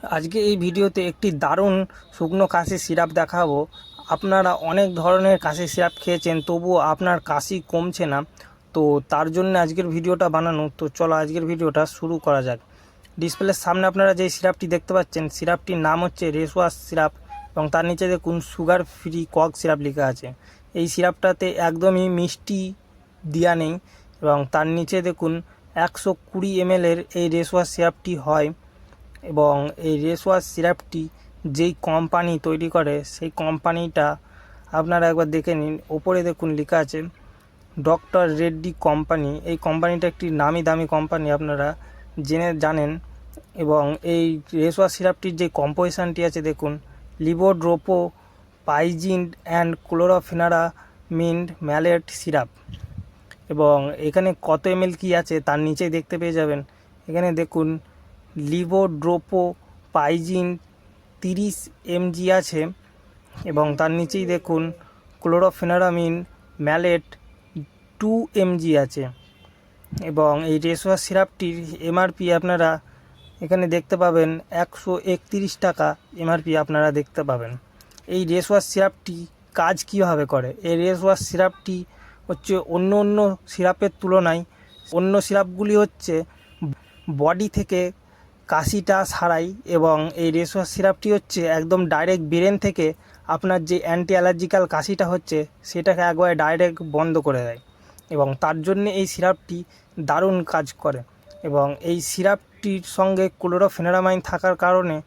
আজকে এই ভিডিওতে একটি দারুণ শুকনো কাশি সিরাপ দেখাবো। আপনারা অনেক ধরনের কাশি সিরাপ খেয়েছেন, তবুও আপনার কাশি কমছে না। তো তার জন্য আজকের ভিডিওটা বানানো। তো চলো আজকের ভিডিওটা শুরু করা যাক। ডিসপ্লের সামনে আপনারা যে সিরাপটি দেখতে পাচ্ছেন, সিরাপটির নাম হচ্ছে রেসওয়াশ সিরাপ এবং তার নিচে দেখুন সুগার ফ্রি কক সিরাপ লেখা আছে। এই সিরাপটাতে একদমই মিষ্টি দেওয়া নেই এবং তার নিচে দেখুন 120 ml এই রেসওয়াশ সিরাপটি হয়। এবং এই রেসওয়াশ সিরাপটি যেই কোম্পানি তৈরি করে সেই কোম্পানিটা আপনারা একবার দেখে নিন। ওপরে দেখুন লেখা আছে ডক্টর রেড্ডি কোম্পানি। এই কোম্পানিটা একটি নামি দামি কোম্পানি, আপনারা জানেন। এবং এই রেসওয়াশ সিরাপটির যে কম্পোজিশনটি আছে দেখুন, লিভোড্রোপো পাইজিন অ্যান্ড ক্লোরোফেনারামিড ম্যালেট সিরাপ। এবং এখানে কত ml কি আছে তার নিচেই দেখতে পেয়ে যাবেন। এখানে দেখুন লিভোড্রোপো পাইজিন 30 mg আছে এবং তার নিচেই দেখুন ক্লোরোফেনারামিন ম্যালেট 2 mg আছে। এবং এই রেসওয়াশ সিরাপটির এমআরপি আপনারা এখানে দেখতে পাবেন 131 টাকা এমআরপি আপনারা দেখতে পাবেন। এই রেসওয়াশ সিরাপটি কাজ কীভাবে করে? এই রেসওয়াশ সিরাপটি হচ্ছে অন্য সিরাপের তুলনায়, অন্য সিরাপগুলি হচ্ছে বডি থেকে কাশিটা সারাই এবং এই রেসওয়াশ সিরাপটি হচ্ছে একদম ডাইরেক্ট ব্রেন থেকে আপনার যে অ্যান্টি অ্যালার্জিক্যাল কাশিটা হচ্ছে সেটাকে একবারে ডাইরেক্ট বন্ধ করে দেয়। এবং তার জন্য এই সিরাপটি দারুণ কাজ করে। এবং এই সিরাপটির সঙ্গে ক্লোরোফেনারামাইন থাকার কারণে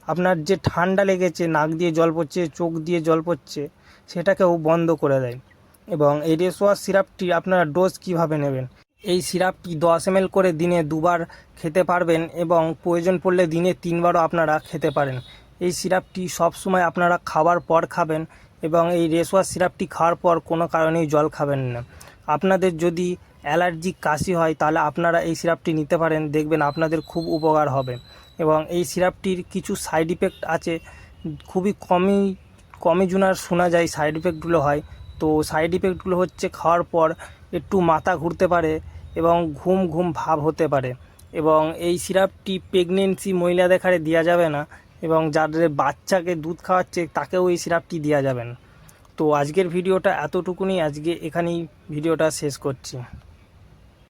আপনার যে ঠান্ডা লেগেছে, নাক দিয়ে জল পড়ছে, চোখ দিয়ে জল পড়ছে, সেটাকেও বন্ধ করে দেয়। এবং এই রেসওয়াশ সিরাপটি আপনারা ডোজ কিভাবে নেবেন? এই সিরাপটি 10 ml করে দিনে 2বার খেতে পারবেন এবং প্রয়োজন পড়লে দিনে 3বারও আপনারা খেতে পারেন। এই সিরাপটি সবসময় আপনারা খাবার পর খাবেন এবং এই রেসওয়াশ সিরাপটি খাওয়ার পর কোনো কারণেই জল খাবেন না। আপনাদের যদি অ্যালার্জিক কাশি হয় তাহলে আপনারা এই সিরাপটি নিতে পারেন, দেখবেন আপনাদের খুব উপকার হবে। এবং এই সিরাপটির কিছু সাইড ইফেক্ট আছে, খুবই কমই শোনা যায় সাইড ইফেক্টগুলো হয়। তো সাইড ইফেক্টগুলো হচ্ছে খাওয়ার পর একটু মাথা ঘুরতে পারে এবং ঘুম ভাব হতে পারে। এবং এই সিরাপটি প্রেগনেন্সি মহিলাদের ক্ষেত্রে দেওয়া যাবে না এবং যাদের বাচ্চাকে দুধ খাওয়াচ্ছে তাকেও এই সিরাপটি দেওয়া যাবে না। তো আজকের ভিডিওটা এতটুকুনি, আজকে এখানেই ভিডিওটা শেষ করছি।